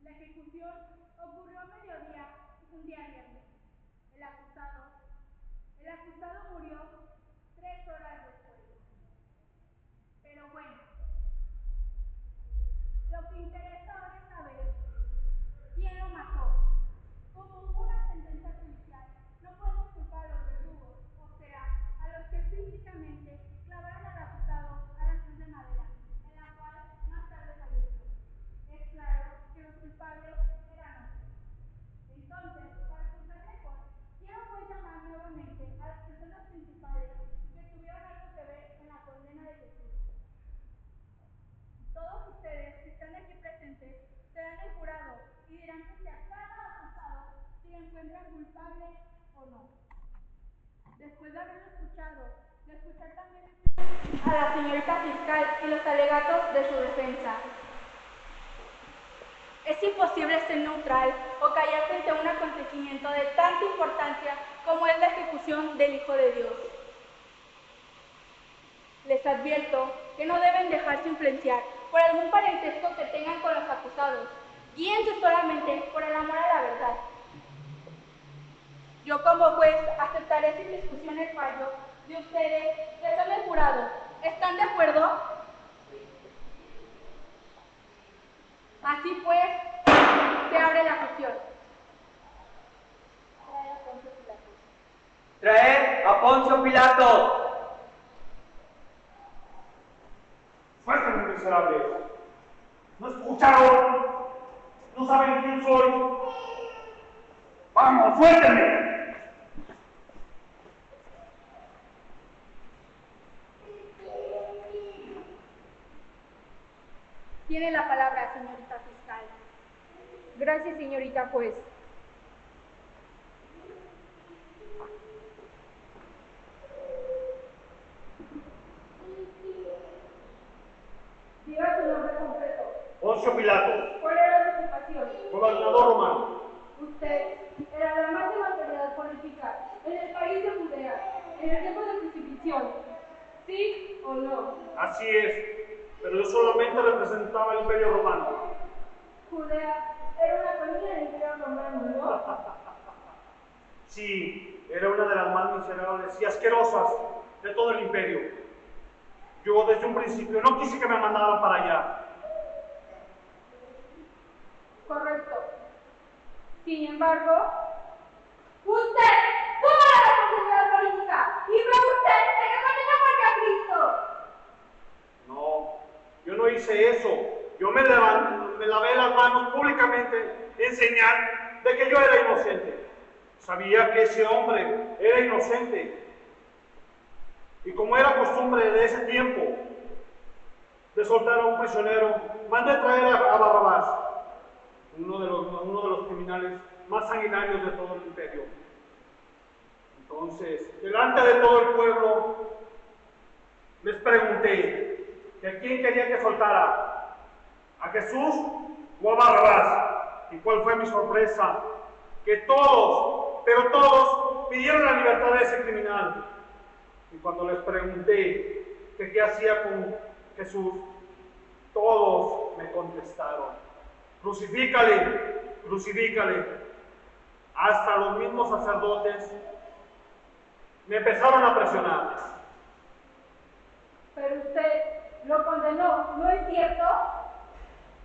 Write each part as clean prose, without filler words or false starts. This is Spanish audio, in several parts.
La ejecución ocurrió a mediodía, un día viernes. El acusado murió 3 horas después. Pero bueno, lo que interesa ahora es saber quién lo mató. Como hubo una sentencia judicial, no podemos culpar a los verdugos, o sea, a los que físicamente clavaron al acusado a la cruz de madera, en la cual más tarde falleció. Es claro que los culpables eran hombres. Entonces, para juzgar mejor, quiero pues llamar nuevamente a las personas principales que tuvieron algo que ver en la condena de Jesús. Todos ustedes que están aquí presentes serán el jurado y dirán que si a cada acusado se le encuentra culpable o no. Después de haberlo escuchado, de escuchar también a la señorita fiscal y los alegatos de su defensa, es imposible ser neutral o callar frente a un acontecimiento de tanta importancia como es la ejecución del Hijo de Dios. Les advierto que no deben dejarse influenciar por algún parentesco que tengan con los acusados. Guíense solamente por el amor a la verdad. Yo como juez aceptaré sin discusión el fallo de ustedes que son el jurado. ¿Están de acuerdo? Así pues, se abre la sesión. Traer a Poncio Pilato. Suéltenme, miserables. ¿No escucharon? ¿No saben quién soy? ¡Vamos, suéltenme! Tiene la palabra, señorita fiscal. Gracias, señorita juez. Diga su nombre completo. Poncio Pilato, ¿Cuál era su ocupación? gobernador romano. Usted era la máxima autoridad política en el país de Judea, en el tiempo de crucifixión. ¿Sí o no? Así es, pero yo solamente representaba el Imperio Romano. Judea era una colonia del Imperio Romano, ¿no? Sí, era una de las más miserables y asquerosas de todo el imperio. Yo desde un principio no quise que me mandaran para allá. Correcto. Sin embargo, usted tuvo la responsabilidad política y fue usted el que condenó a muerte a Cristo. No, yo no hice eso. Yo me lavé las manos públicamente en señal de que yo era inocente. Sabía que ese hombre era inocente. Y como era costumbre de ese tiempo de soltar a un prisionero, mandé traer a Barrabás, uno de los criminales más sanguinarios de todo el imperio. Entonces, delante de todo el pueblo, les pregunté que a quién quería que soltara, a Jesús o a Barrabás. ¿Y cuál fue mi sorpresa? Que todos, pero todos, pidieron la libertad de ese criminal. Y cuando les pregunté que qué hacía con Jesús, todos me contestaron: crucifícale, crucifícale. Hasta los mismos sacerdotes me empezaron a presionar. Pero usted lo condenó, ¿no es cierto?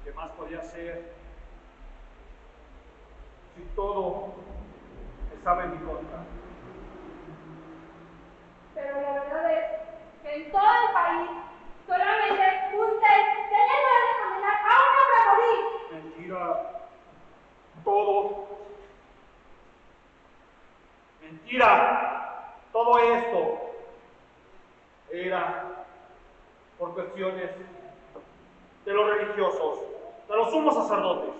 ¿Qué más podía hacer si todo estaba en mi contra? Pero la verdad es que en todo el país solamente usted tenía el poder de condenar a un hombre a morir. Mentira. Todo. Mentira. Todo esto era por cuestiones de los religiosos, de los sumos sacerdotes.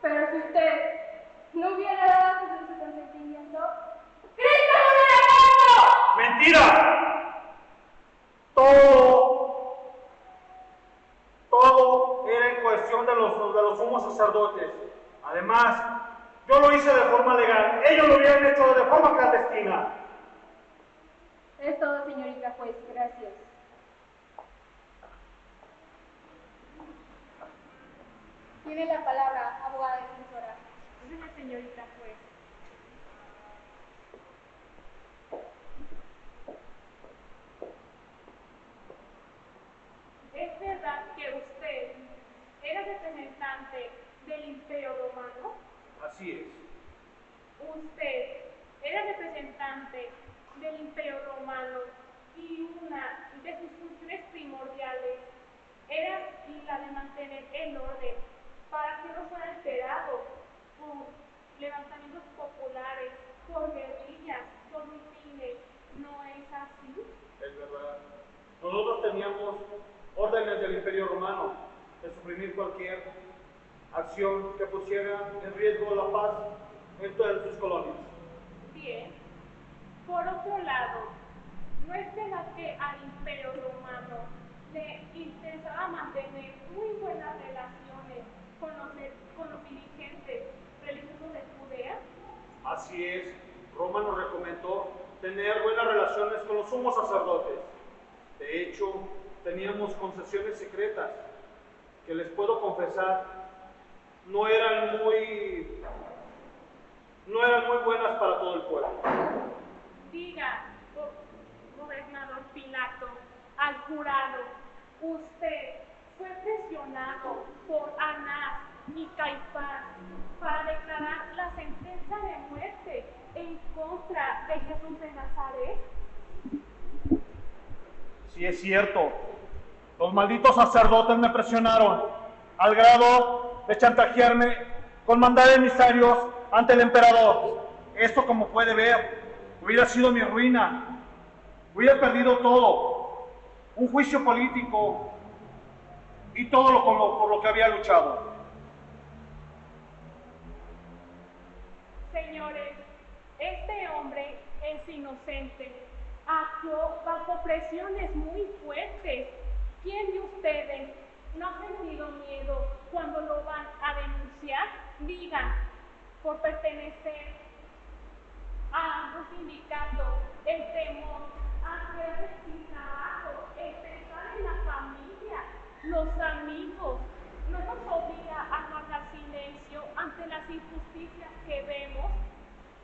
Pero si usted no hubiera dado su consentimiento, ¡Cristo no hubiera muerto! ¡Mentira! Todo era en cuestión de los sumos sacerdotes. Además, yo lo hice de forma legal. Ellos lo hubieran hecho de forma clandestina. Es todo, señorita juez. Gracias. Tiene la palabra, abogada defensora. Gracias, señorita juez. ¿Es verdad que usted era representante del Imperio Romano? Así es. Usted era representante del Imperio Romano y una de sus funciones primordiales era la de mantener el orden para que no fuera alterado por levantamientos populares, por guerrillas, por mítines. ¿No es así? Es verdad. Nosotros teníamos órdenes del Imperio Romano de suprimir cualquier acción que pusiera en riesgo la paz en todas sus colonias. Bien. Por otro lado, ¿no es verdad que al Imperio Romano le interesaba mantener muy buenas relaciones con los dirigentes religiosos de Judea? Así es. Roma nos recomendó tener buenas relaciones con los sumos sacerdotes. De hecho, teníamos concesiones secretas que les puedo confesar no eran muy buenas para todo el pueblo. Diga, gobernador Pilato, al jurado, usted fue presionado por Anás y Caifás para declarar la sentencia de muerte en contra de Jesús de Nazaret. Sí, es cierto. Los malditos sacerdotes me presionaron al grado de chantajearme con mandar emisarios ante el emperador. Esto, como puede ver, hubiera sido mi ruina. Hubiera perdido todo. Un juicio político y todo por lo que había luchado. Señores, este hombre es inocente. Actuó bajo presiones muy fuertes. ¿Quién de ustedes no ha sentido miedo cuando lo van a denunciar? Digan, por pertenecer a un sindicato, el temor a quedarse sin trabajo, el pensar en la familia, los amigos, no nos obliga a guardar silencio ante las injusticias que vemos.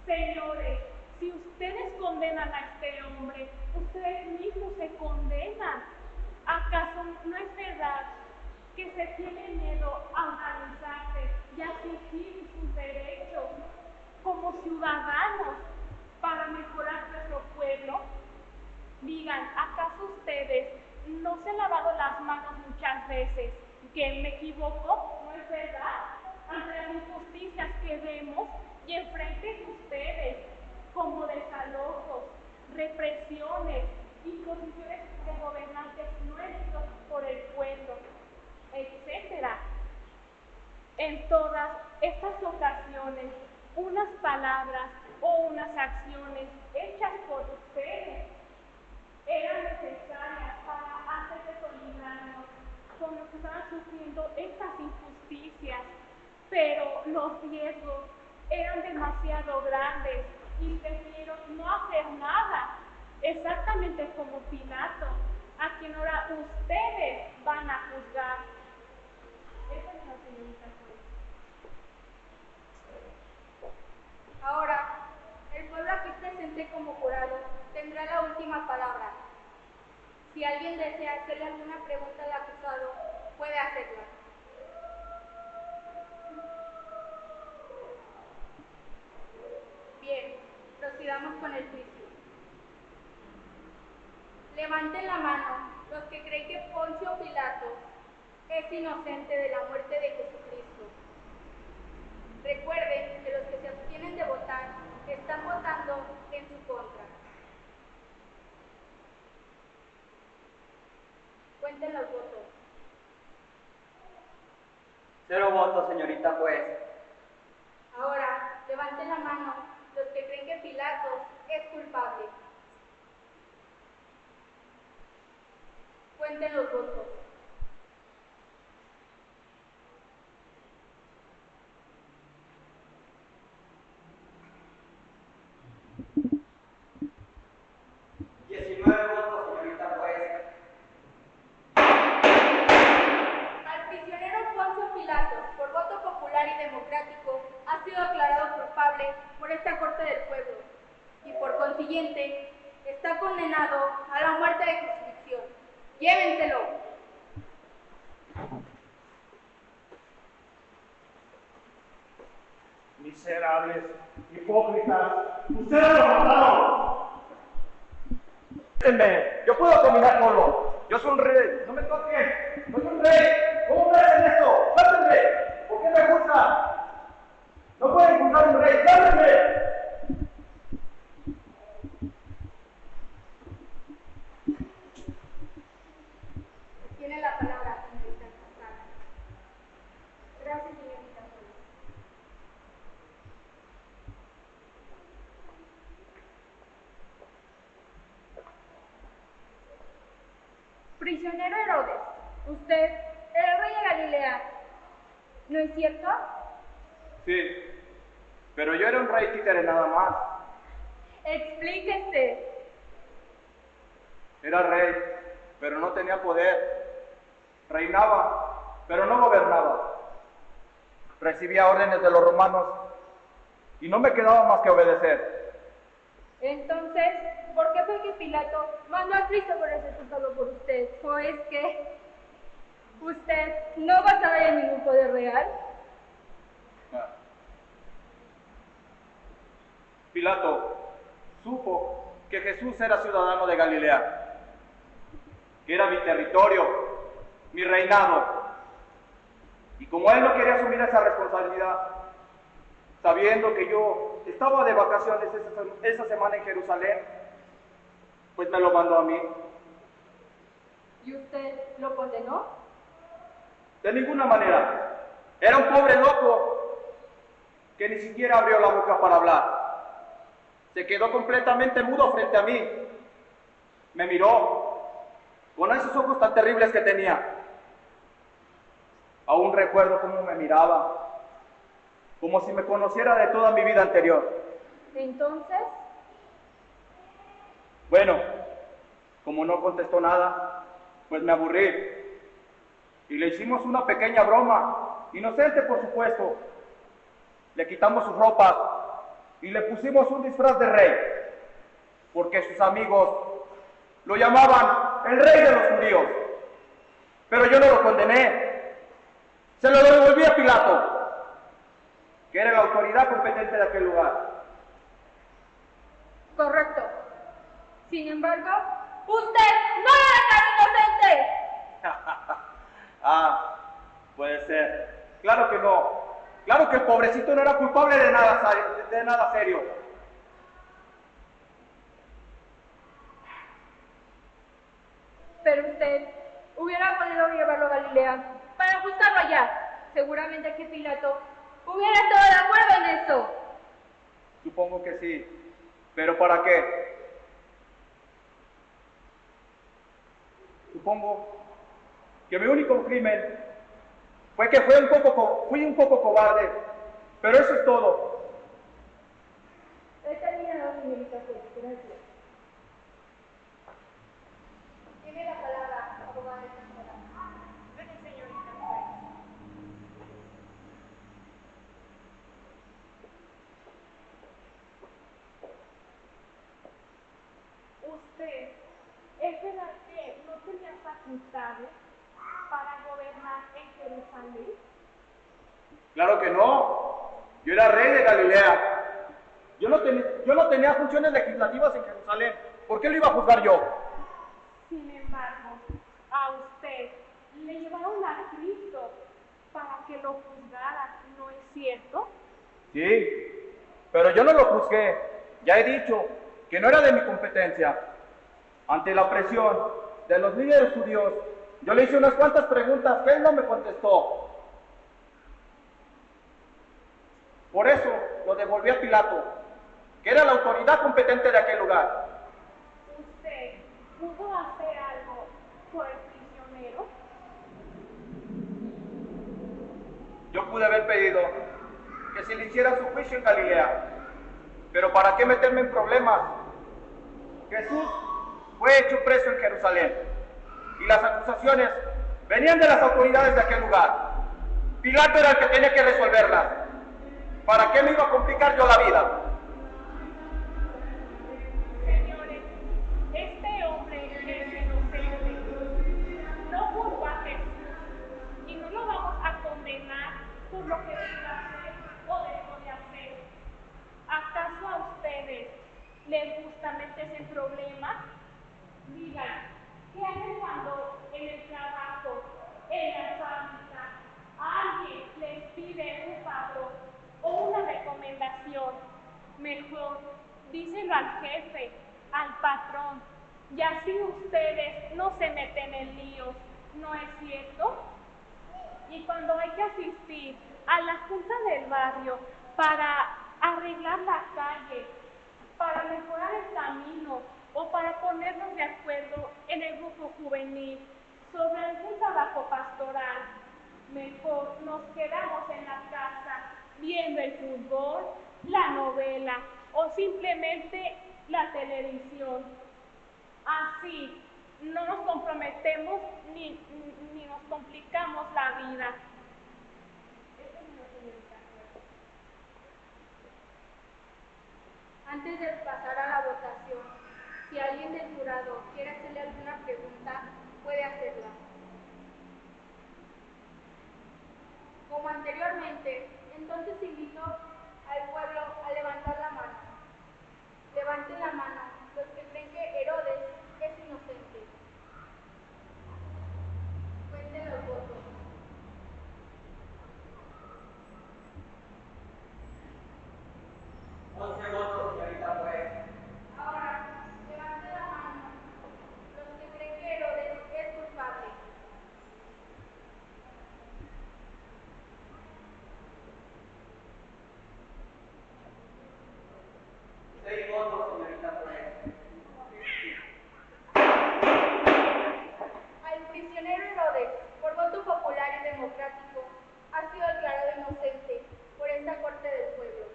Señores, si ustedes condenan a este hombre, ustedes mismos se condenan. ¿Acaso no es verdad que se tiene miedo a organizarse y a exigir sus derechos como ciudadanos para mejorar nuestro pueblo? Digan, ¿acaso ustedes no se han lavado las manos muchas veces? ¿Que me equivoco? ¿No es verdad? Ante las injusticias que vemos y enfrente de ustedes, como desalojos, represiones, imposiciones de gobernantes no electos por el pueblo, etc. En todas estas ocasiones, unas palabras o unas acciones hechas por ustedes eran necesarias para hacer de solidarnos con los que estaban sufriendo estas injusticias, pero los riesgos eran demasiado grandes y prefiero no hacer nada, exactamente como Pilato, a quien ahora ustedes van a juzgar. Esa es la señorita juez. Ahora, el pueblo aquí presente como jurado tendrá la última palabra. Si alguien desea hacerle alguna pregunta al acusado, puede hacerla. Bien, procedamos con el juicio. Levanten la mano los que creen que Poncio Pilato es inocente de la muerte de Jesucristo. Recuerden que los que se abstienen de votar están votando en su contra. Cuenten los votos. 0 votos, señorita juez. Ahora, levanten la mano los que creen que Pilatos es culpable. Cuenten los votos. Al prisionero Poncio Pilatos, por voto catedrático ha sido declarado culpable por esta corte del pueblo y por consiguiente está condenado a la muerte de crucifixión. ¡Llévenselo! Miserables, hipócritas, ustedes lo mataron. Déjenme, yo puedo caminar solo. Yo soy un rey. No me toquen. Soy un rey. ¿Cómo me hacen esto? ¡Suéltenme! ¿Por qué me juzgan? No pueden juzgar a un rey. ¡Suéltenme! Tiene la palabra, señorita Santana. Gracias, señorita Sola. Prisionero Herodes, usted es el rey de Galilea, ¿no es cierto? Sí, pero yo era un rey títere nada más. Explíquese. Era rey, pero no tenía poder. Reinaba, pero no gobernaba. Recibía órdenes de los romanos y no me quedaba más que obedecer. Entonces, ¿por qué fue que Pilato mandó a Cristo para ser juzgado por usted? ¿O es que usted no gozaba de ningún poder real? Pilato supo que Jesús era ciudadano de Galilea, que era mi territorio, mi reinado. Y como él no quería asumir esa responsabilidad, sabiendo que yo estaba de vacaciones esa semana en Jerusalén, pues me lo mandó a mí. ¿Y usted lo condenó? De ninguna manera. Era un pobre loco que ni siquiera abrió la boca para hablar. Se quedó completamente mudo frente a mí. Me miró con esos ojos tan terribles que tenía. Aún recuerdo cómo me miraba, como si me conociera de toda mi vida anterior. Entonces, Bueno, como no contestó nada, pues me aburrí. Y le hicimos una pequeña broma, inocente por supuesto. Le quitamos sus ropas y le pusimos un disfraz de rey, porque sus amigos lo llamaban el rey de los judíos. Pero yo no lo condené, se lo devolví a Pilato, que era la autoridad competente de aquel lugar. correcto. Sin embargo, usted no era tan inocente. Ah, puede ser. Claro que no. Claro que el pobrecito no era culpable de nada serio. Pero usted hubiera podido llevarlo a Galilea para juzgarlo allá. Seguramente que Pilato hubiera estado de acuerdo en eso. Supongo que sí. ¿Pero para qué? Supongo que mi único crimen fue que fui un poco cobarde. Pero eso es todo. He terminado, señorita juez. Gracias. Tiene la palabra, abogada de Zamora. Gracias, señorita juez. Usted, ¿es verdad que no tenía facultades para gobernar en Jerusalén? Claro que no. Yo era rey de Galilea. Yo no tenía funciones legislativas en Jerusalén. ¿Por qué lo iba a juzgar yo? Sin embargo, a usted le llevaron a Cristo para que lo juzgara, ¿no es cierto? Sí, pero yo no lo juzgué. Ya he dicho que no era de mi competencia. Ante la presión de los líderes judíos, yo le hice unas cuantas preguntas que él no me contestó. Por eso lo devolví a Pilato, que era la autoridad competente de aquel lugar. ¿Usted pudo hacer algo por el prisionero? Yo pude haber pedido que se le hiciera su juicio en Galilea, pero ¿para qué meterme en problemas? Jesús fue hecho preso en Jerusalén y las acusaciones venían de las autoridades de aquel lugar. Pilato era el que tenía que resolverlas. ¿Para qué me iba a complicar yo la vida? Señores, este hombre es inocente. No juzgó a Jesús y no lo vamos a condenar por lo que pudo hacer o dejó de hacer. ¿Acaso a ustedes les gusta meterse en problemas? Digan, ¿qué hacen cuando en el trabajo, en la fábrica, alguien les pide un favor o una recomendación? Mejor díselo al jefe, al patrón, y así ustedes no se meten en líos, ¿no es cierto? Y cuando hay que asistir a la junta del barrio para arreglar la calle, para mejorar el camino o para ponernos de acuerdo en el grupo juvenil sobre algún trabajo pastoral, mejor nos quedamos en la casa viendo el fútbol, la novela o simplemente la televisión. Así no nos comprometemos ni nos complicamos la vida. Antes de pasar a la votación, si alguien del jurado quiere hacerle alguna pregunta, puede hacerla. Como anteriormente, entonces invito al pueblo a levantar la mano. Levanten la mano los que creen que Herodes es inocente. Cuenten los votos. Votos, señorita juez. Ahora, levanten la mano los que creen que Herodes es culpable. 6 votos, señorita juez. Al prisionero Herodes, por voto popular y democrático, ha sido declarado inocente por esta corte del pueblo.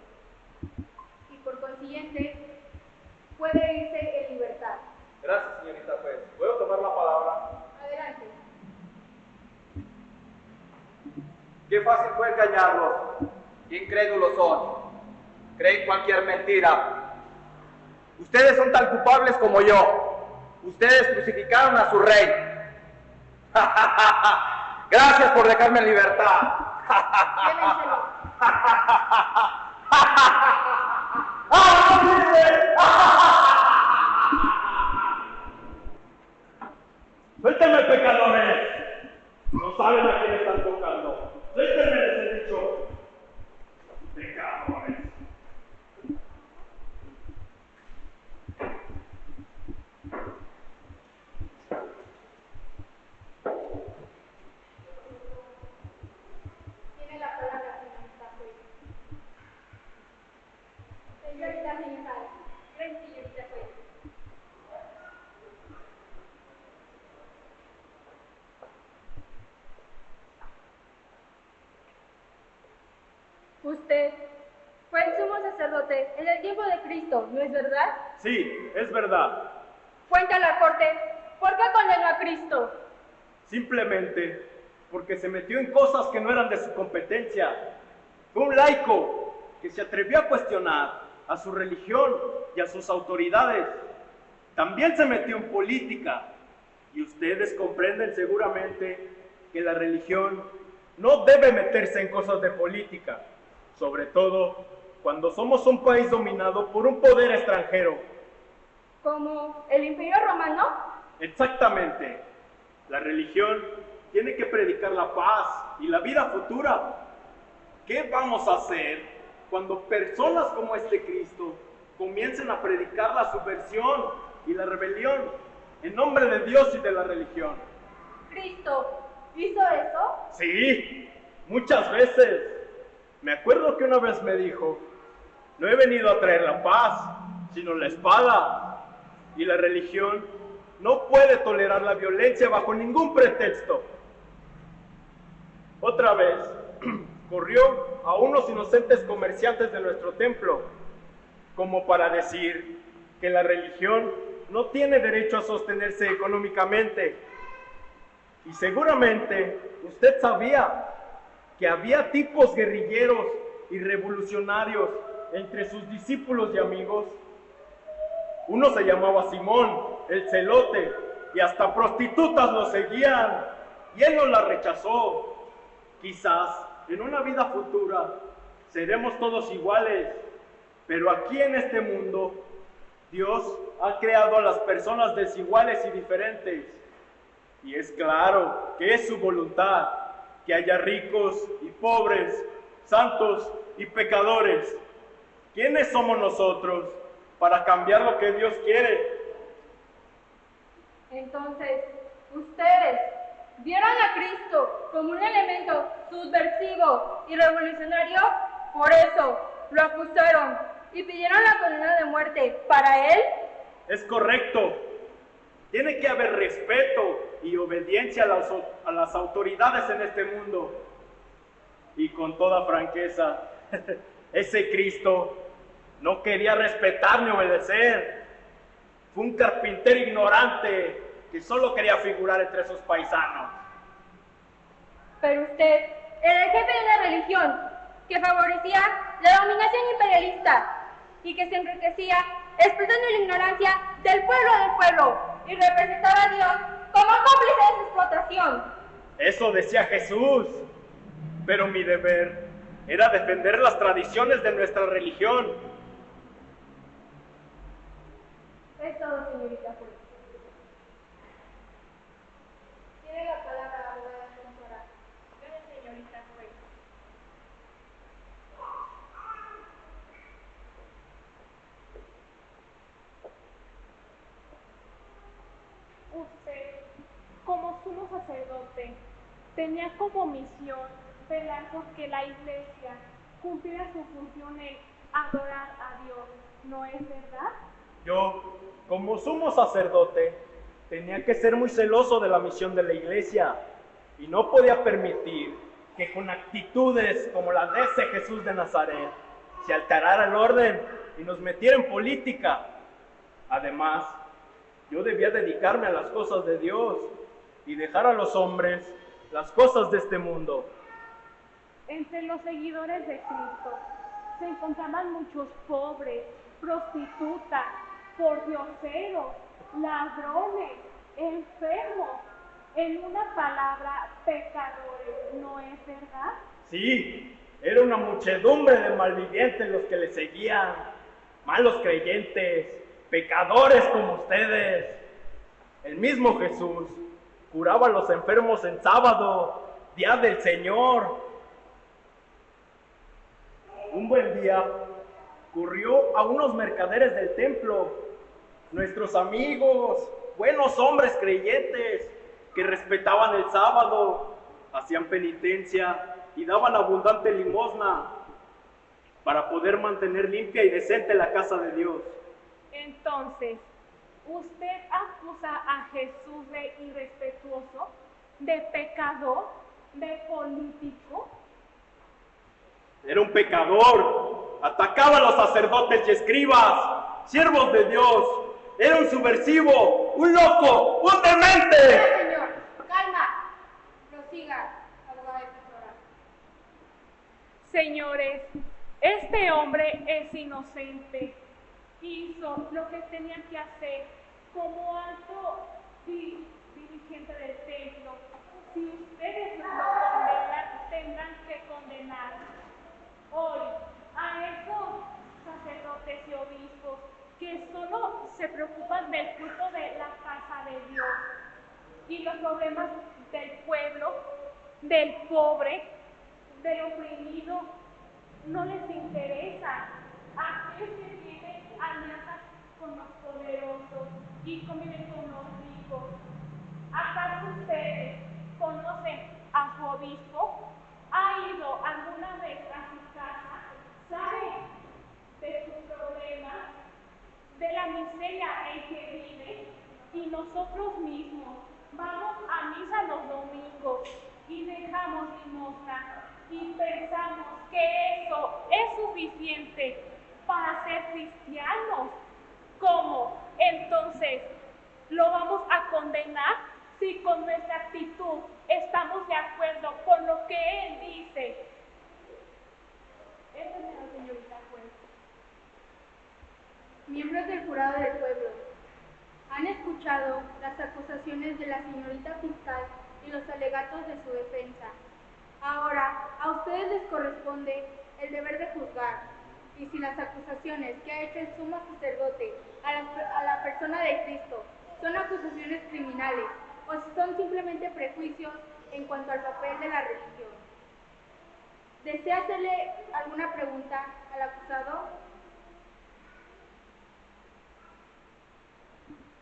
Y por consiguiente, puede irse en libertad. Gracias, señorita juez. ¿Puedo tomar la palabra? Adelante. Qué fácil fue engañarlos. Qué incrédulos son. Creen cualquier mentira. Ustedes son tan culpables como yo. Ustedes crucificaron a su rey. Gracias por dejarme en libertad. Llévenselo. ¡Suéltenme, pecadores! No saben a quién están tocando. ¡Suéltenme, les he dicho! ¡Pecadores! Tiene la palabra, señorita juez. Señorita González. Gracias, señorita juez. Usted fue el sumo sacerdote en el tiempo de Cristo, ¿no es verdad? Sí, es verdad. Cuenta a la corte, ¿por qué condenó a Cristo? Simplemente porque se metió en cosas que no eran de su competencia. Fue un laico que se atrevió a cuestionar a su religión y a sus autoridades. También se metió en política. Y ustedes comprenden seguramente que la religión no debe meterse en cosas de política, sobre todo cuando somos un país dominado por un poder extranjero. ¿Como el Imperio Romano? Exactamente. La religión tiene que predicar la paz y la vida futura. ¿Qué vamos a hacer cuando personas como este Cristo comiencen a predicar la subversión y la rebelión en nombre de Dios y de la religión? ¿Cristo hizo eso? Sí, muchas veces. Me acuerdo que una vez me dijo, no he venido a traer la paz, sino la espada. Y la religión no puede tolerar la violencia bajo ningún pretexto. Otra vez, corrió a unos inocentes comerciantes de nuestro templo, como para decir que la religión no tiene derecho a sostenerse económicamente. Y seguramente usted sabía que había tipos guerrilleros y revolucionarios entre sus discípulos y amigos. Uno se llamaba Simón, el celote, y hasta prostitutas lo seguían, y él no la rechazó. Quizás en una vida futura seremos todos iguales, pero aquí en este mundo Dios ha creado a las personas desiguales y diferentes, y es claro que es su voluntad que haya ricos y pobres, santos y pecadores. ¿Quiénes somos nosotros para cambiar lo que Dios quiere? Entonces, ustedes vieron a Cristo como un elemento subversivo y revolucionario, por eso lo acusaron y pidieron la condena de muerte para él. Es correcto. Tiene que haber respeto y obediencia a las autoridades en este mundo. Y con toda franqueza, ese Cristo no quería respetar ni obedecer. Fue un carpintero ignorante que solo quería figurar entre sus paisanos. Pero usted era el jefe de una religión que favorecía la dominación imperialista y que se enriquecía expresando la ignorancia del pueblo y representaba a Dios como cómplice de su explotación. Eso decía Jesús, pero mi deber era defender las tradiciones de nuestra religión. Es todo, señorita juez. Tiene la palabra la abogada defensora. Gracias, señorita juez. Usted, como sumo sacerdote, tenía como misión velar por que la iglesia cumpliera su función de adorar a Dios, ¿no es verdad? Yo, como sumo sacerdote, tenía que ser muy celoso de la misión de la iglesia y no podía permitir que con actitudes como las de ese Jesús de Nazaret se alterara el orden y nos metiera en política. Además, yo debía dedicarme a las cosas de Dios y dejar a los hombres las cosas de este mundo. Entre los seguidores de Cristo se encontraban muchos pobres, prostitutas, pordioseros, ladrones, enfermos, en una palabra, pecadores, ¿no es verdad? Sí, era una muchedumbre de malvivientes los que le seguían, malos creyentes, pecadores como ustedes. El mismo Jesús curaba a los enfermos en sábado, día del Señor. Un buen día corrió a unos mercaderes del templo, nuestros amigos, buenos hombres creyentes que respetaban el sábado, hacían penitencia y daban abundante limosna para poder mantener limpia y decente la casa de Dios. Entonces, ¿usted acusa a Jesús de irrespetuoso, de pecador, de político? Era un pecador, atacaba a los sacerdotes y escribas, siervos de Dios. Era un subversivo, un loco, un demente. Señor, calma. Prosiga, abogada defensora. Señores, este hombre es inocente. Hizo lo que tenía que hacer como alto dirigente del templo. Si ustedes lo condenan, tendrán que condenar hoy a esos sacerdotes y obispos que solo se preocupan del culto de la casa de Dios y los problemas del pueblo, del pobre, del oprimido, no les interesa. Aquellos que tienen alianzas con los poderosos y conviven con los ricos. ¿Acaso ustedes conocen a su obispo? ¿Ha ido alguna vez a su casa? ¿Sabe de sus problemas, de la miseria en que vive? Y nosotros mismos vamos a misa los domingos y dejamos limosna y pensamos que eso es suficiente para ser cristianos. ¿Cómo? Entonces, ¿lo vamos a condenar si con nuestra actitud estamos de acuerdo con lo que él dice? Es Miembros del jurado del pueblo, han escuchado las acusaciones de la señorita fiscal y los alegatos de su defensa. Ahora, a ustedes les corresponde el deber de juzgar, y si las acusaciones que ha hecho el sumo sacerdote a la persona de Cristo son acusaciones criminales o si son simplemente prejuicios en cuanto al papel de la religión. ¿Desea hacerle alguna pregunta al acusado?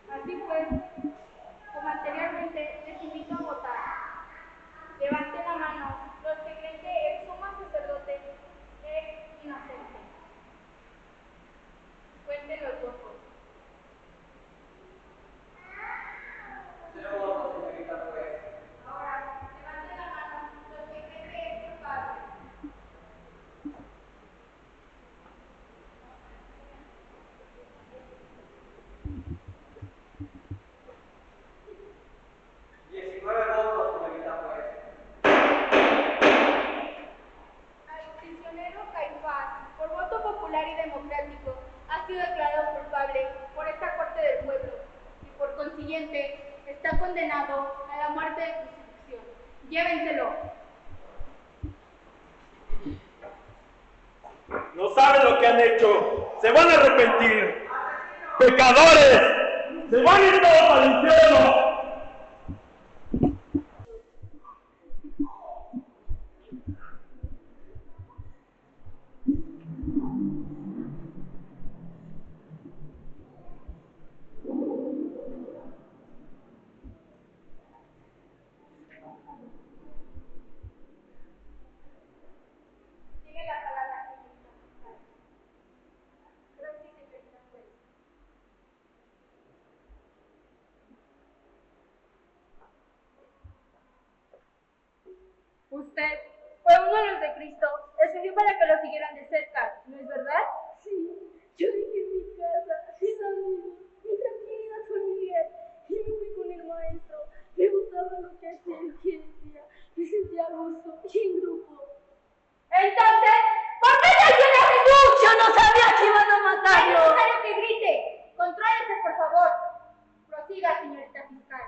Así pues, como anteriormente, les invito a votar. Levanten la mano los que creen que el sumo sacerdote es inocente. Cuenten los votos. 0 votos, señorita juez. Ahora, levanten la mano los que creen que es culpable. Al prisionero Caifás, por voto popular y democrático, ha sido declarado culpable por esta Corte del Pueblo y por consiguiente está condenado a la muerte de crucifixión. Llévenselo. No saben lo que han hecho. Se van a arrepentir. ¡Pecadores! ¡Se van a ir todos al infierno! Tiene la palabra, señorita fiscal. Gracias, señorita juez. Usted fue uno de los de Cristo, escribió para que lo siguieran de cerca, ¿no es verdad? Sí, yo dejé mi casa, mis amigos, mi tranquilidad familiar y me fui con el maestro. Me gustaba lo que hacía y lo que decía. Me sentía a gusto y en grupo. Entonces, ¿por qué traicionó a Jesús? Yo no sabía que iban a No es matarlo. necesario que grite. Contrólese, por favor. Prosiga, señorita fiscal.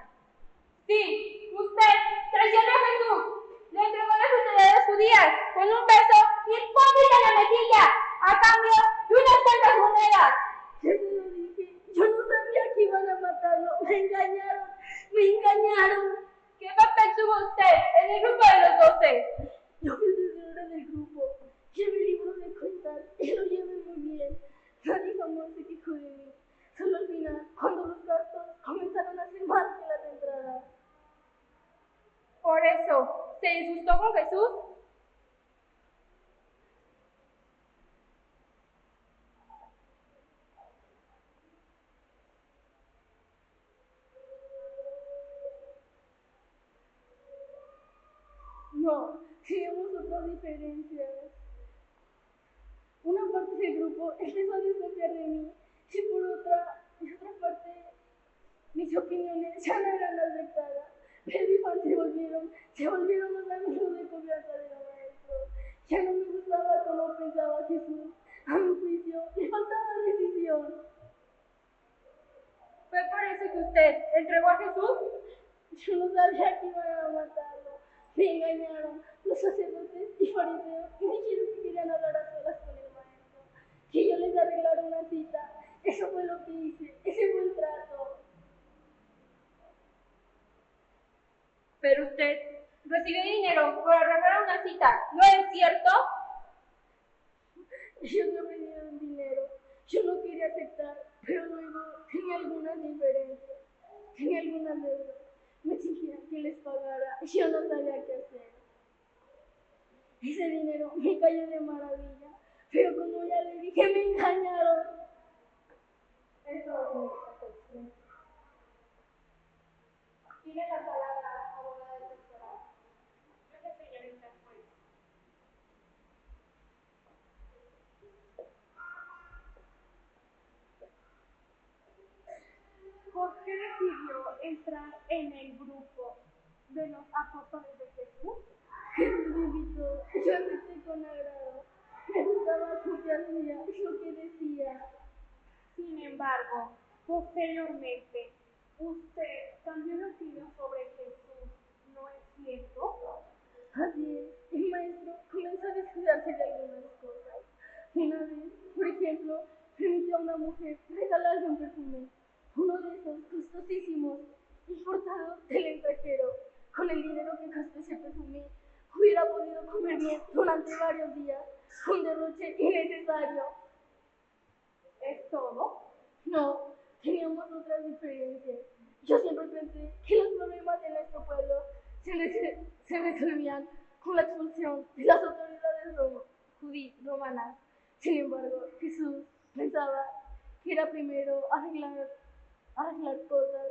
Sí, usted traicionó a Jesús. Le entregó a las autoridades judías con un beso y el póngale en la mejilla a cambio de unas cuantas monedas. Ya te lo dije, yo no sabía que iban a matarlo. Me engañaron, me engañaron. ¿Qué papel tuvo usted en el grupo de los 12? Yo fui tesorera del grupo. Llevé libros de cuentas y lo llevé muy bien. Nadie jamás se quejó de mí. Solo al final, cuando los gastos comenzaron a ser más que las entradas. Por eso, ¿se disgustó con Jesús? No, tenemos otras diferencias. Una parte del grupo empezó a desconfiar de mí y por otra parte, mis opiniones ya no eran las dictadas. Pero igual se volvieron los amigos de confianza de los maestros. Ya no me gustaba cómo pensaba Jesús. A mi juicio, le faltaba decisión. ¿Fue por eso que usted entregó a Jesús? Yo no sabía que iban a matarlo. Me engañaron los sacerdotes y fariseos y me dijeron que querían hablar a solas con el maestro, que yo les arreglara una cita. Eso fue lo que hice, ese fue el trato. Pero usted recibió dinero por arreglar una cita, ¿no es cierto? Ellos me ofrecieron dinero, yo no quería aceptar, pero luego tenía algunas diferencias, tenía algunas deudas. Me exigían que les pagara, yo no sabía qué hacer. Ese dinero me cayó de maravilla, pero como ya le dije, me engañaron. Eso es. Tiene la palabra, abogada del doctorado. Gracias, señorita juez. ¿Por qué decidió entrar en el grupo de los apóstoles de Jesús? Jesús me invitó, yo acepté con agrado. Me gustaba lo que hacía, lo que decía. Sin embargo, posteriormente, usted cambió de opinión sobre Jesús, ¿no es cierto? Así es, el maestro comenzó a descuidarse de algunas cosas. Una vez, por ejemplo, permitió a una mujer regalarle un perfume, uno de esos costosísimos, importado del extranjero. Con el dinero que costó ese perfume, hubiera podido comer bien durante varios días, un derroche innecesario. ¿Es todo? No, teníamos otras diferencias. Yo siempre pensé que los problemas de nuestro pueblo se resolvían con la expulsión de las autoridades romanas. Sin embargo, Jesús pensaba que era primero arreglar cosas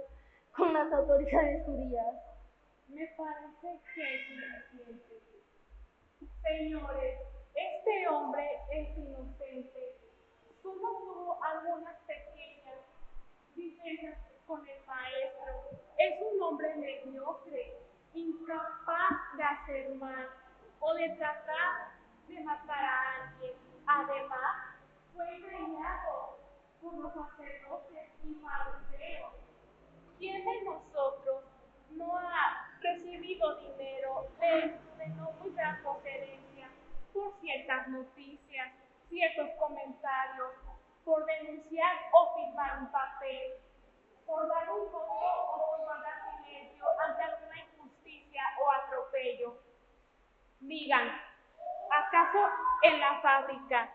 con las autoridades judías. Me parece que es suficiente. Señores, este hombre es inocente. Solo tuvo algunas pequeñas diferencias con el maestro. Es un hombre mediocre, incapaz de hacer mal o de tratar de matar a alguien. Además, fue engañado por los sacerdotes y fariseos. ¿Quién de nosotros no ha recibido dinero de no muy gran procedencia por ciertas noticias, ciertos comentarios, por denunciar o firmar un papel, por dar un voto o por guardar silencio ante alguna injusticia o atropello? Digan, ¿acaso en la fábrica,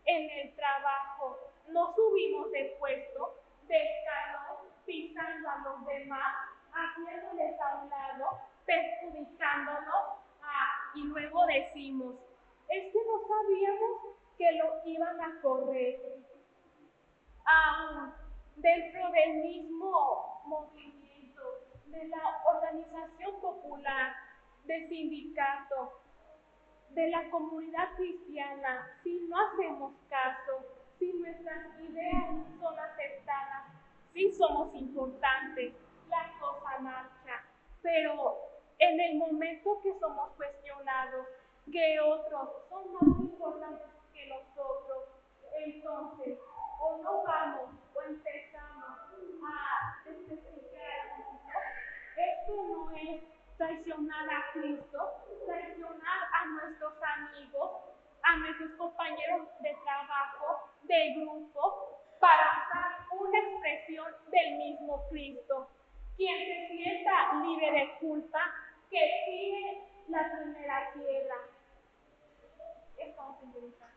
en el trabajo, no subimos de puesto, de escalón, pisando a los demás, haciéndoles a un lado, perjudicándonos? Y luego decimos, es que no sabíamos que lo iban a correr. Aún dentro del mismo movimiento, de la organización popular, del sindicato, de la comunidad cristiana, si no hacemos caso, si nuestras ideas son aceptadas, sí somos importantes, la cosa marcha. Pero en el momento que somos cuestionados, que otros son más importantes que nosotros, entonces o no vamos o empezamos a desprestigiar al mundo. Esto no es traicionar a Cristo, traicionar a nuestros amigos, a nuestros compañeros de trabajo, de grupo, para usar una expresión del mismo Cristo. Quien se sienta libre de culpa, que tire la primera piedra. Señorita.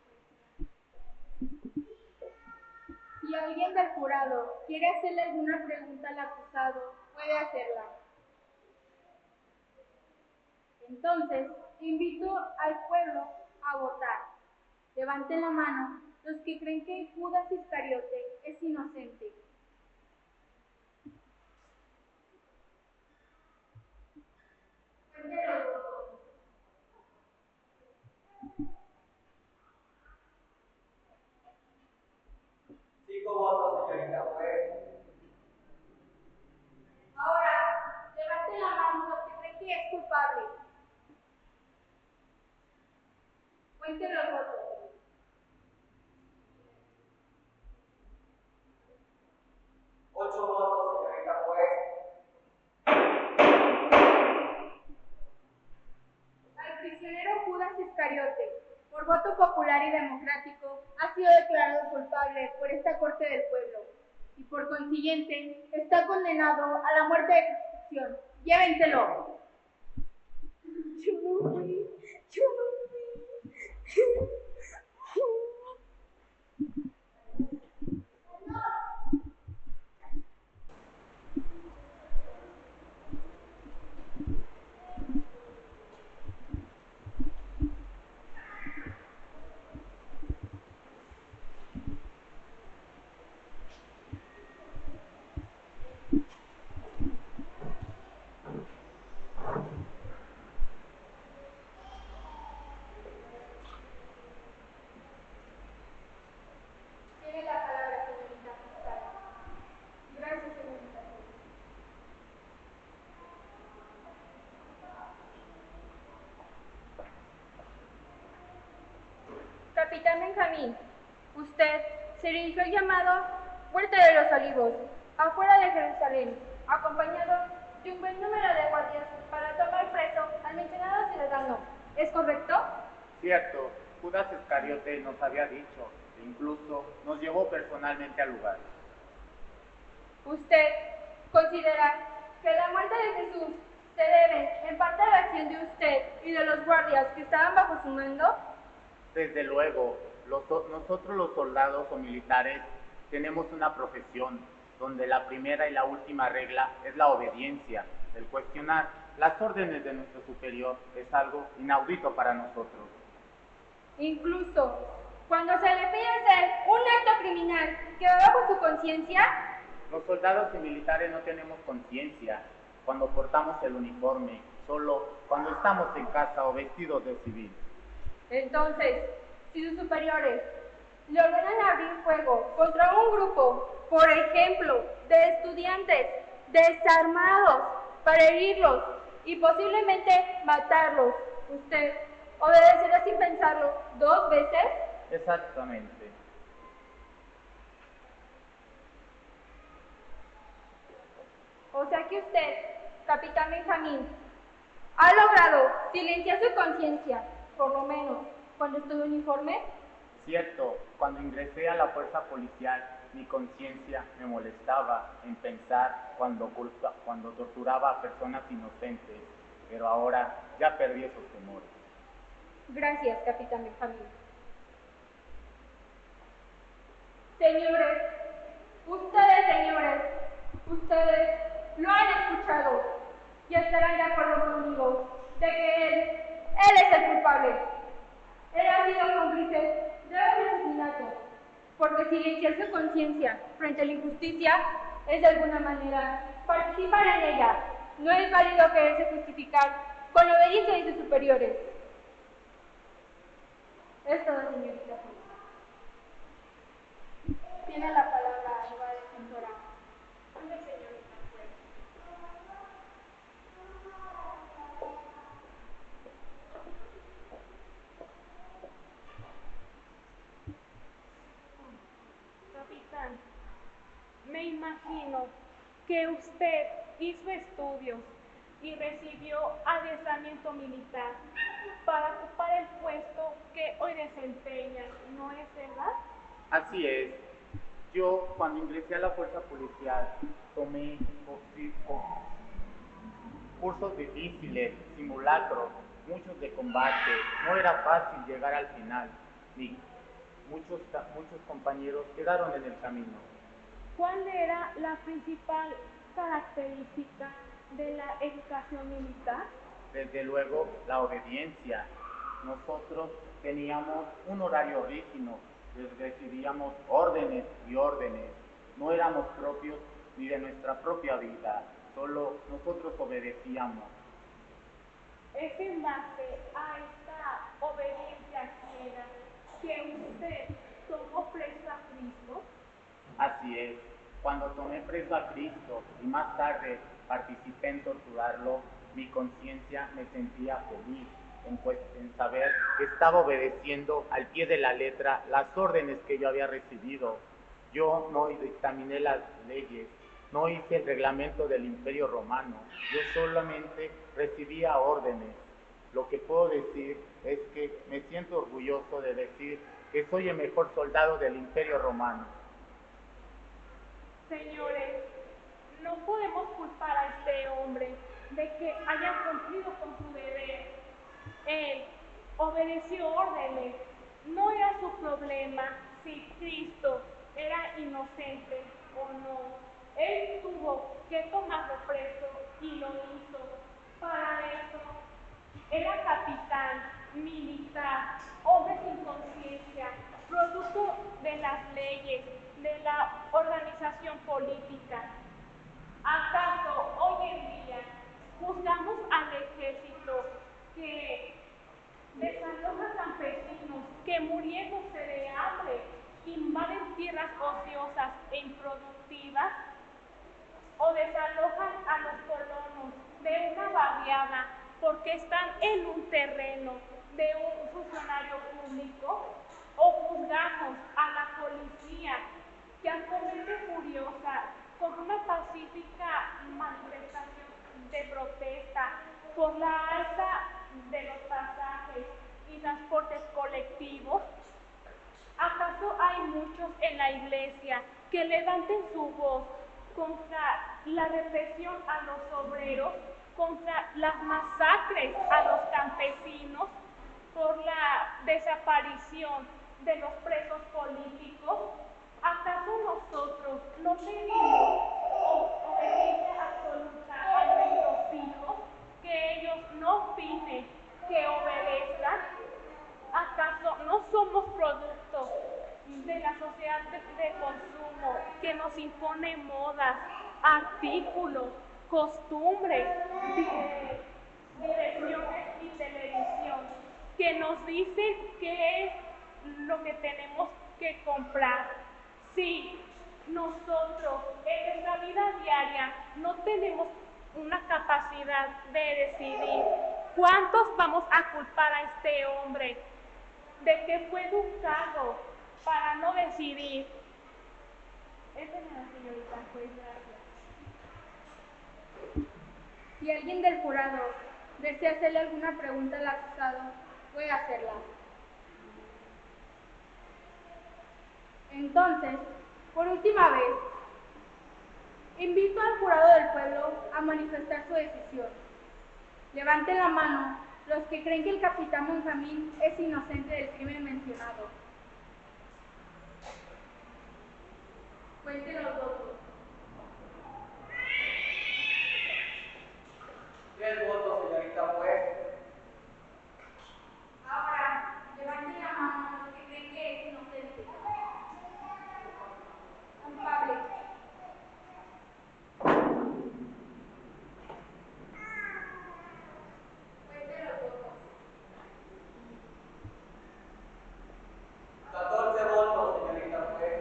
Si alguien del jurado quiere hacerle alguna pregunta al acusado, puede hacerla. Entonces, invito al pueblo a votar. Levanten la mano los que creen que Judas Iscariote es inocente. Cuenten los votos. Cinco votos, señorita juez. Ahora, levanten la mano los que creen que es culpable. Cuenten los votos. Ocho votos, señorita juez. Al prisionero Judas Iscariote, por voto popular y democrático, ha sido declarado culpable por esta Corte del Pueblo y por consiguiente está condenado a la muerte de ejecución. ¡Llévenselo! Yo no fui. Tiene la palabra, señorita fiscal. Gracias, señorita. Capitán Benjamín, usted se dirigió al llamado Huerta de los Olivos, afuera de Jerusalén, acompañado de un buen número de guardias para tomar preso al mencionado ciudadano. ¿Es correcto? Cierto, Judas Iscariote nos había dicho, e incluso nos llevó personalmente al lugar. ¿Usted considera que la muerte de Jesús se debe en parte a la acción de usted y de los guardias que estaban bajo su mando? Desde luego, nosotros los soldados o militares tenemos una profesión donde la primera y la última regla es la obediencia. El cuestionar las órdenes de nuestro superior es algo inaudito para nosotros. Incluso cuando se le pide hacer un acto criminal que va bajo su conciencia. Los soldados y militares no tenemos conciencia cuando portamos el uniforme, solo cuando estamos en casa o vestidos de civil. Entonces, si sus superiores le ordenan abrir fuego contra un grupo, por ejemplo, de estudiantes desarmados para herirlos y posiblemente matarlos, ¿usted obedecerá sin pensarlo 2 veces? Exactamente. O sea que usted, capitán Benjamín, ha logrado silenciar su conciencia, por lo menos cuando estuvo en uniforme. Cierto, cuando ingresé a la fuerza policial, mi conciencia me molestaba en pensar cuando torturaba a personas inocentes, pero ahora ya perdí esos temores. Gracias, capitán Benjamín. Señores, ustedes lo han escuchado y estarán de acuerdo conmigo de que él es el culpable. Él ha sido cómplice de un asesinato, porque silenciar su conciencia frente a la injusticia es de alguna manera participar en ella. No es válido quererse justificar con la obediencia de sus superiores. Es todo, señorita. Tiene la palabra la defensora. Una señorita juez. Capitán, me imagino que usted hizo estudios y recibió adiestramiento militar para ocupar el puesto que hoy desempeña, ¿no es verdad? Así es. Yo, cuando ingresé a la fuerza policial, tomé cursos difíciles, simulacros, muchos de combate. No era fácil llegar al final. Muchos compañeros quedaron en el camino. ¿Cuál era la principal característica de la educación militar? Desde luego, la obediencia. Nosotros teníamos un horario rígido, recibíamos órdenes y órdenes. No éramos propios ni de nuestra propia vida, solo nosotros obedecíamos. Es en base a esta obediencia ciega que usted tomó preso a Cristo. Así es. Cuando tomé preso a Cristo y más tarde participé en torturarlo, mi conciencia me sentía feliz en saber que estaba obedeciendo al pie de la letra las órdenes que yo había recibido. Yo no dictaminé las leyes, no hice el reglamento del Imperio Romano, yo solamente recibía órdenes. Lo que puedo decir es que me siento orgulloso de decir que soy el mejor soldado del Imperio Romano. Señores, no podemos culpar a este hombre de que haya cumplido con su deber. Él obedeció órdenes. No era su problema si Cristo era inocente o no. Él tuvo que tomarlo preso y lo hizo. Para eso, era capitán, militar, hombre sin conciencia, producto de las leyes, de la organización política. ¿Acaso hoy en día juzgamos al ejército que desaloja campesinos que muriéndose de hambre invaden tierras ociosas e improductivas? ¿O desalojan a los colonos de una barriada porque están en un terreno de un funcionario público? ¿O juzgamos a la policía que acomete furiosa con una pacífica manifestación de protesta por la alza de los pasajes y transportes colectivos. ¿Acaso hay muchos en la iglesia que levanten su voz contra la represión a los obreros, contra las masacres a los campesinos, por la desaparición de los presos políticos? ¿Acaso nosotros no pedimos obediencia absoluta a nuestros hijos, que ellos no piden que obedezcan? ¿Acaso no somos producto de la sociedad de consumo que nos impone modas, artículos, costumbres, direcciones y televisión, que nos dicen qué es lo que tenemos que comprar? Si nosotros en nuestra vida diaria no tenemos una capacidad de decidir, ¿cuántos vamos a culpar a este hombre de que fue educado para no decidir? Esa es la señorita, pues gracias. Si alguien del jurado desea hacerle alguna pregunta al acusado, puede hacerla. Entonces, por última vez, invito al jurado del pueblo a manifestar su decisión. Levanten la mano los que creen que el capitán Benjamín es inocente del crimen mencionado. Cuenten los votos. 10 votos, señorita juez. Ahora, levanten la mano los que creen que es inocente. Culpable. Cuenten los votos. 14 votos, señorita juez.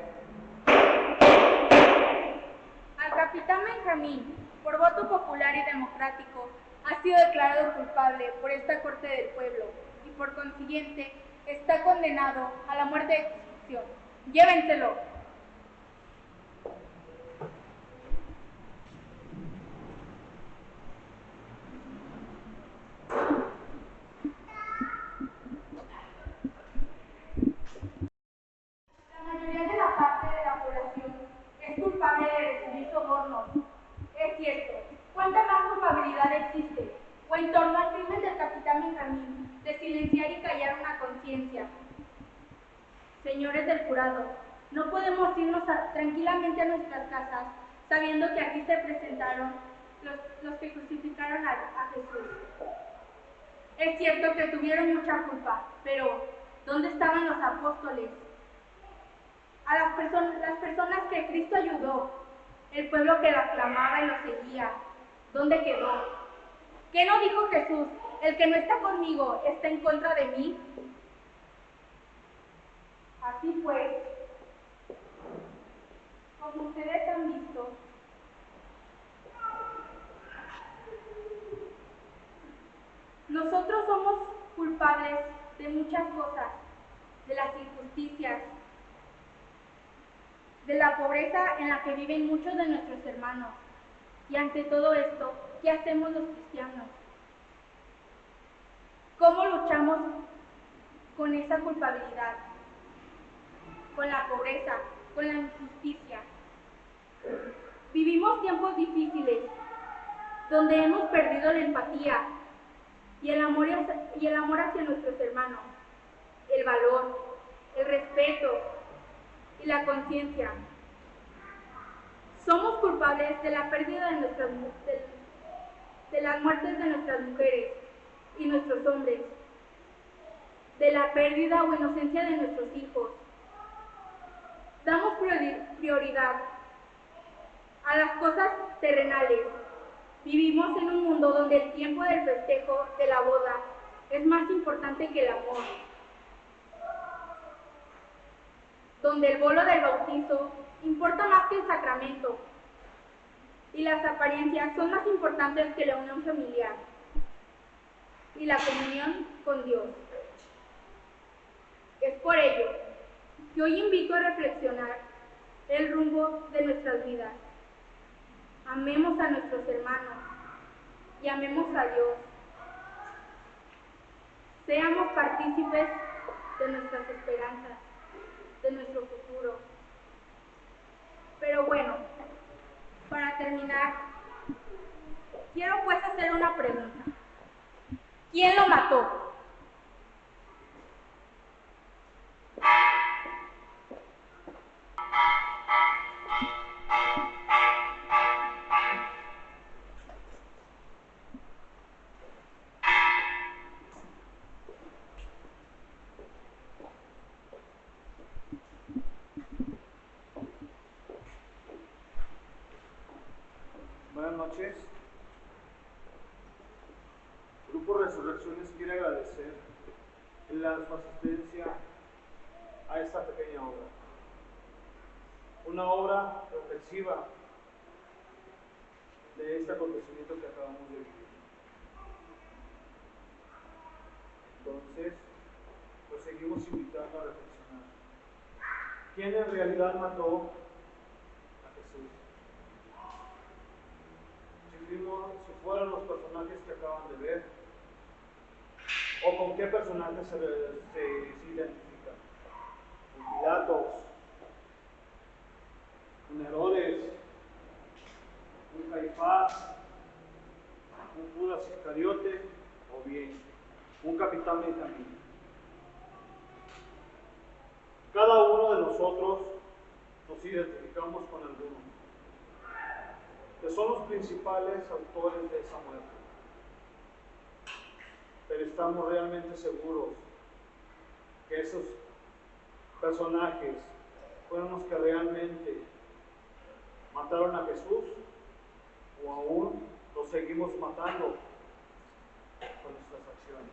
Al capitán Benjamín, por voto popular y democrático, ha sido declarado culpable por esta Corte del Pueblo y por consiguiente está condenado a la muerte de ejecución. ¡Llévenselo! La mayoría de la parte de la población es culpable de recibir sobornos. Es cierto, ¿cuánta más culpabilidad existe? O en torno al crimen del capitán Benjamín, de silenciar y callar una conciencia. Señores del jurado, no podemos irnos tranquilamente a nuestras casas sabiendo que aquí se presentaron los que crucificaron a Jesús. Es cierto que tuvieron mucha culpa, pero ¿dónde estaban los apóstoles? A las personas que Cristo ayudó, el pueblo que lo aclamaba y lo seguía, ¿dónde quedó? ¿Qué no dijo Jesús? El que no está conmigo está en contra de mí. Así pues, como ustedes han visto, nosotros somos culpables de muchas cosas, de las injusticias, de la pobreza en la que viven muchos de nuestros hermanos. Y ante todo esto, ¿qué hacemos los cristianos? ¿Cómo luchamos con esa culpabilidad? Con la pobreza, con la injusticia. Vivimos tiempos difíciles, donde hemos perdido la empatía y el amor hacia nuestros hermanos, el valor, el respeto y la conciencia. Somos culpables de la pérdida de las muertes de nuestras mujeres y nuestros hombres, de la pérdida o inocencia de nuestros hijos. Damos prioridad a las cosas terrenales. Vivimos en un mundo donde el tiempo del festejo de la boda es más importante que el amor, donde el bolo del bautizo importa más que el sacramento y las apariencias son más importantes que la unión familiar y la comunión con Dios. Es por ello que hoy invito a reflexionar el rumbo de nuestras vidas. Amemos a nuestros hermanos y amemos a Dios. Seamos partícipes de nuestras esperanzas, de nuestro futuro. Pero bueno, para terminar, quiero pues hacer una pregunta. ¿Quién lo mató? Buenas noches. Grupo Resurrecciones quiere agradecer su asistencia a esta pequeña obra. Una obra reflexiva de este acontecimiento que acabamos de vivir. Entonces, los seguimos invitando a reflexionar. ¿Quién en realidad mató a Jesús? Si fueran los personajes que acaban de ver, o con qué personajes se identifican. Un Pilatos, un Herodes, un Caifás, un Judas Iscariote, o bien un Capitán Benjamín. Cada uno de nosotros nos identificamos con alguno, que son los principales autores de esa muerte. Pero estamos realmente seguros que esos personajes fueron los que realmente mataron a Jesús, o aún los seguimos matando con nuestras acciones.